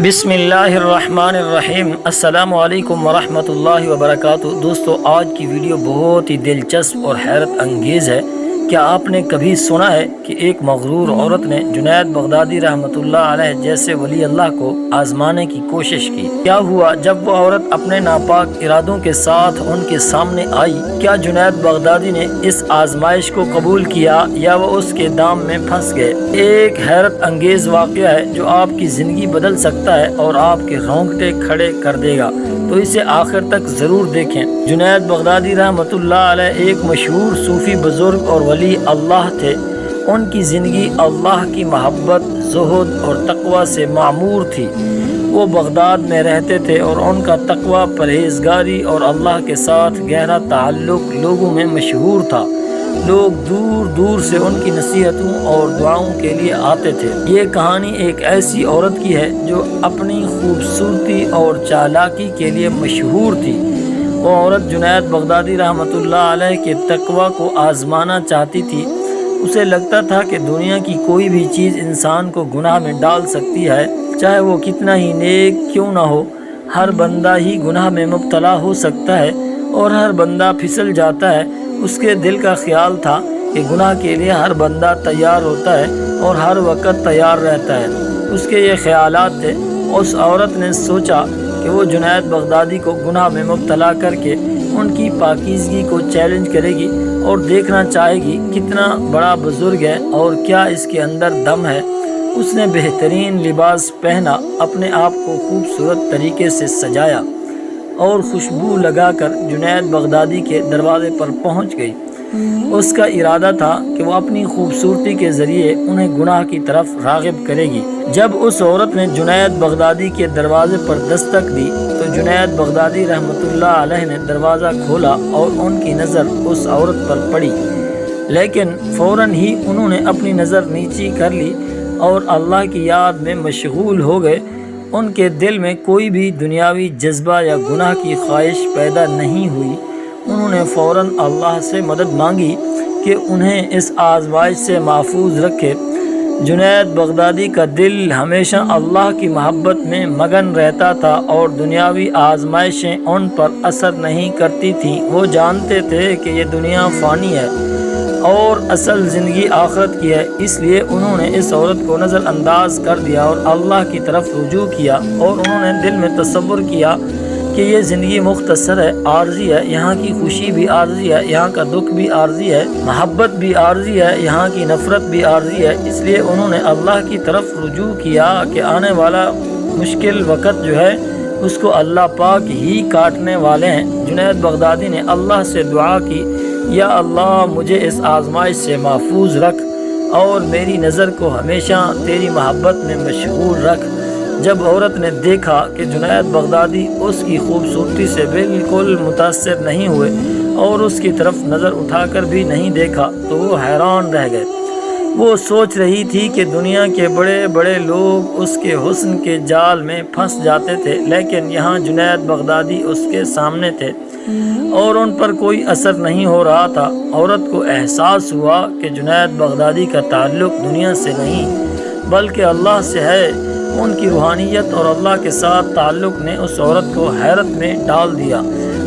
بسم اللہ الرحمن الرحیم۔ السلام علیکم ورحمۃ اللہ وبرکاتہ۔ دوستو، آج کی ویڈیو بہت ہی دلچسپ اور حیرت انگیز ہے۔ کیا آپ نے کبھی سنا ہے کہ ایک مغرور عورت نے جنید بغدادی رحمۃ اللہ علیہ جیسے ولی اللہ کو آزمانے کی کوشش کی؟ کیا ہوا جب وہ عورت اپنے ناپاک ارادوں کے ساتھ ان کے سامنے آئی؟ کیا جنید بغدادی نے اس آزمائش کو قبول کیا یا وہ اس کے دام میں پھنس گئے؟ ایک حیرت انگیز واقعہ ہے جو آپ کی زندگی بدل سکتا ہے اور آپ کے رونگٹے کھڑے کر دے گا، تو اسے آخر تک ضرور دیکھیں۔ جنید بغدادی رحمۃ اللہ علیہ ایک مشہور صوفی بزرگ اور ولی اللہ تھے۔ ان کی زندگی اللہ کی محبت، زہد اور تقوی سے معمور تھی۔ وہ بغداد میں رہتے تھے اور ان کا تقوی، پرہیزگاری اور اللہ کے ساتھ گہرا تعلق لوگوں میں مشہور تھا۔ لوگ دور دور سے ان کی نصیحتوں اور دعاؤں کے لیے آتے تھے۔ یہ کہانی ایک ایسی عورت کی ہے جو اپنی خوبصورتی اور چالاکی کے لیے مشہور تھی۔ وہ عورت جنید بغدادی رحمۃ اللہ علیہ کے تقوی کو آزمانا چاہتی تھی۔ اسے لگتا تھا کہ دنیا کی کوئی بھی چیز انسان کو گناہ میں ڈال سکتی ہے، چاہے وہ کتنا ہی نیک کیوں نہ ہو۔ ہر بندہ ہی گناہ میں مبتلا ہو سکتا ہے اور ہر بندہ پھسل جاتا ہے۔ اس کے دل کا خیال تھا کہ گناہ کے لیے ہر بندہ تیار ہوتا ہے اور ہر وقت تیار رہتا ہے۔ اس کے یہ خیالات تھے۔ اس عورت نے سوچا کہ وہ جنید بغدادی کو گناہ میں مبتلا کر کے ان کی پاکیزگی کو چیلنج کرے گی اور دیکھنا چاہے گی کتنا بڑا بزرگ ہے اور کیا اس کے اندر دم ہے۔ اس نے بہترین لباس پہنا، اپنے آپ کو خوبصورت طریقے سے سجایا اور خوشبو لگا کر جنید بغدادی کے دروازے پر پہنچ گئی۔ اس کا ارادہ تھا کہ وہ اپنی خوبصورتی کے ذریعے انہیں گناہ کی طرف راغب کرے گی۔ جب اس عورت نے جنید بغدادی کے دروازے پر دستک دی تو جنید بغدادی رحمۃ اللہ علیہ نے دروازہ کھولا اور ان کی نظر اس عورت پر پڑی، لیکن فوراً ہی انہوں نے اپنی نظر نیچی کر لی اور اللہ کی یاد میں مشغول ہو گئے۔ ان کے دل میں کوئی بھی دنیاوی جذبہ یا گناہ کی خواہش پیدا نہیں ہوئی۔ انہوں نے فوراً اللہ سے مدد مانگی کہ انہیں اس آزمائش سے محفوظ رکھے۔ جنید بغدادی کا دل ہمیشہ اللہ کی محبت میں مگن رہتا تھا اور دنیاوی آزمائشیں ان پر اثر نہیں کرتی تھیں۔ وہ جانتے تھے کہ یہ دنیا فانی ہے اور اصل زندگی آخرت کی ہے، اس لیے انہوں نے اس عورت کو نظر انداز کر دیا اور اللہ کی طرف رجوع کیا، اور انہوں نے دل میں تصور کیا کہ یہ زندگی مختصر ہے، عارضی ہے، یہاں کی خوشی بھی عارضی ہے، یہاں کا دکھ بھی عارضی ہے، محبت بھی عارضی ہے، یہاں کی نفرت بھی عارضی ہے۔ اس لیے انہوں نے اللہ کی طرف رجوع کیا کہ آنے والا مشکل وقت جو ہے اس کو اللہ پاک ہی کاٹنے والے ہیں۔ جنید بغدادی نے اللہ سے دعا کی، یا اللہ مجھے اس آزمائش سے محفوظ رکھ اور میری نظر کو ہمیشہ تیری محبت میں مشغول رکھ۔ جب عورت نے دیکھا کہ جنید بغدادی اس کی خوبصورتی سے بالکل متاثر نہیں ہوئے اور اس کی طرف نظر اٹھا کر بھی نہیں دیکھا تو وہ حیران رہ گئے۔ وہ سوچ رہی تھی کہ دنیا کے بڑے بڑے لوگ اس کے حسن کے جال میں پھنس جاتے تھے، لیکن یہاں جنید بغدادی اس کے سامنے تھے اور ان پر کوئی اثر نہیں ہو رہا تھا۔ عورت کو احساس ہوا کہ جنید بغدادی کا تعلق دنیا سے نہیں بلکہ اللہ سے ہے۔ ان کی روحانیت اور اللہ کے ساتھ تعلق نے اس عورت کو حیرت میں ڈال دیا۔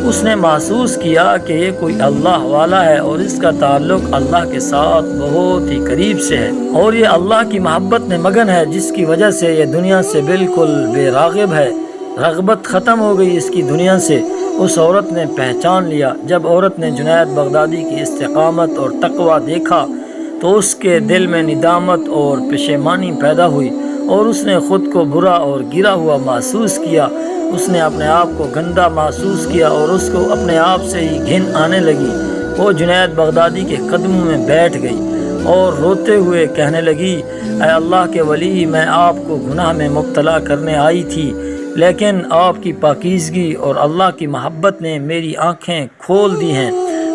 اس نے محسوس کیا کہ یہ کوئی اللہ والا ہے اور اس کا تعلق اللہ کے ساتھ بہت ہی قریب سے ہے، اور یہ اللہ کی محبت میں مگن ہے جس کی وجہ سے یہ دنیا سے بالکل بے راغب ہے۔ رغبت ختم ہو گئی اس کی دنیا سے۔ اس عورت نے پہچان لیا۔ جب عورت نے جنید بغدادی کی استقامت اور تقوی دیکھا تو اس کے دل میں ندامت اور پشیمانی پیدا ہوئی اور اس نے خود کو برا اور گرا ہوا محسوس کیا۔ اس نے اپنے آپ کو گندا محسوس کیا اور اس کو اپنے آپ سے ہی گھن آنے لگی۔ وہ جنید بغدادی کے قدموں میں بیٹھ گئی اور روتے ہوئے کہنے لگی، اے اللہ کے ولی، میں آپ کو گناہ میں مبتلا کرنے آئی تھی، لیکن آپ کی پاکیزگی اور اللہ کی محبت نے میری آنکھیں کھول دی ہیں۔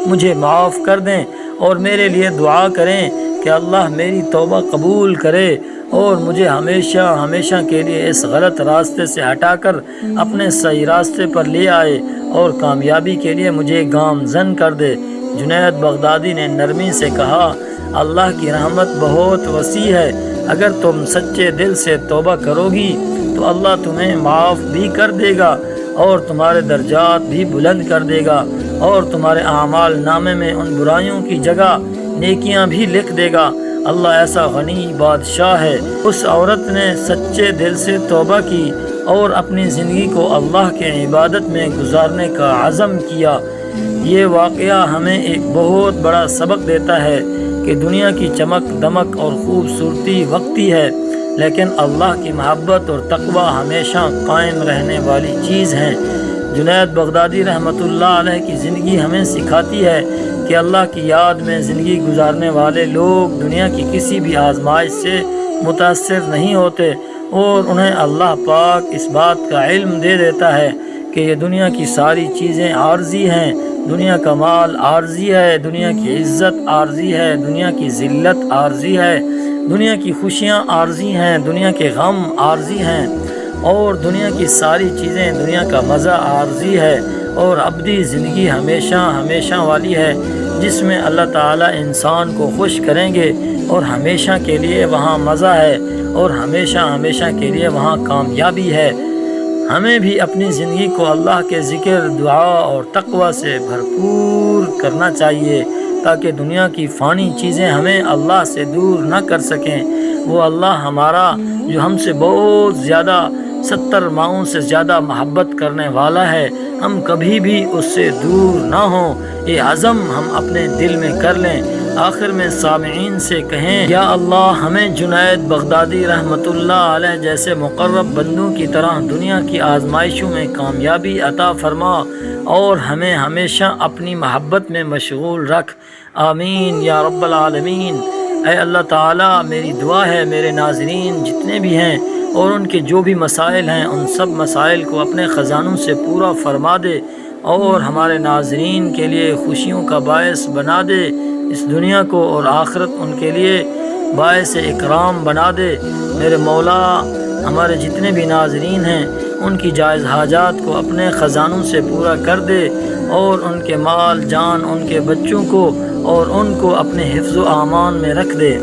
مجھے معاف کر دیں اور میرے لیے دعا کریں کہ اللہ میری توبہ قبول کرے اور مجھے ہمیشہ ہمیشہ کے لیے اس غلط راستے سے ہٹا کر اپنے صحیح راستے پر لے آئے اور کامیابی کے لیے مجھے گامزن کر دے۔ جنید بغدادی نے نرمی سے کہا، اللہ کی رحمت بہت وسیع ہے، اگر تم سچے دل سے توبہ کرو گی تو تو اللہ تمہیں معاف بھی کر دے گا اور تمہارے درجات بھی بلند کر دے گا، اور تمہارے اعمال نامے میں ان برائیوں کی جگہ نیکیاں بھی لکھ دے گا۔ اللہ ایسا غنی بادشاہ ہے۔ اس عورت نے سچے دل سے توبہ کی اور اپنی زندگی کو اللہ کے عبادت میں گزارنے کا عزم کیا۔ یہ واقعہ ہمیں ایک بہت بڑا سبق دیتا ہے کہ دنیا کی چمک دمک اور خوبصورتی وقتی ہے، لیکن اللہ کی محبت اور تقوی ہمیشہ قائم رہنے والی چیز ہیں۔ جنید بغدادی رحمۃ اللہ علیہ کی زندگی ہمیں سکھاتی ہے کہ اللہ کی یاد میں زندگی گزارنے والے لوگ دنیا کی کسی بھی آزمائش سے متاثر نہیں ہوتے، اور انہیں اللہ پاک اس بات کا علم دے دیتا ہے کہ یہ دنیا کی ساری چیزیں عارضی ہیں، دنیا کا مال عارضی ہے، دنیا کی عزت عارضی ہے، دنیا کی ذلت عارضی ہے، دنیا کی خوشیاں عارضی ہیں، دنیا کے غم عارضی ہیں، اور دنیا کی ساری چیزیں، دنیا کا مزہ عارضی ہے، اور ابدی زندگی ہمیشہ ہمیشہ والی ہے، جس میں اللہ تعالیٰ انسان کو خوش کریں گے، اور ہمیشہ کے لیے وہاں مزہ ہے، اور ہمیشہ ہمیشہ کے لیے وہاں کامیابی ہے۔ ہمیں بھی اپنی زندگی کو اللہ کے ذکر، دعا اور تقوی سے بھرپور کرنا چاہیے، تاکہ دنیا کی فانی چیزیں ہمیں اللہ سے دور نہ کر سکیں۔ وہ اللہ ہمارا جو ہم سے بہت زیادہ 70 ماؤں سے زیادہ محبت کرنے والا ہے، ہم کبھی بھی اس سے دور نہ ہوں۔ یہ عزم ہم اپنے دل میں کر لیں۔ آخر میں سامعین سے کہیں، یا اللہ ہمیں جنید بغدادی رحمۃ اللہ علیہ جیسے مقرب بندوں کی طرح دنیا کی آزمائشوں میں کامیابی عطا فرما، اور ہمیں ہمیشہ اپنی محبت میں مشغول رکھ۔ آمین یا رب العالمین۔ اے اللہ تعالیٰ، میری دعا ہے میرے ناظرین جتنے بھی ہیں اور ان کے جو بھی مسائل ہیں، ان سب مسائل کو اپنے خزانوں سے پورا فرما دے، اور ہمارے ناظرین کے لیے خوشیوں کا باعث بنا دے، اس دنیا کو اور آخرت ان کے لیے باعث اکرام بنا دے۔ میرے مولا، ہمارے جتنے بھی ناظرین ہیں ان کی جائز حاجات کو اپنے خزانوں سے پورا کر دے، اور ان کے مال جان، ان کے بچوں کو اور ان کو اپنے حفظ و امان میں رکھ دے۔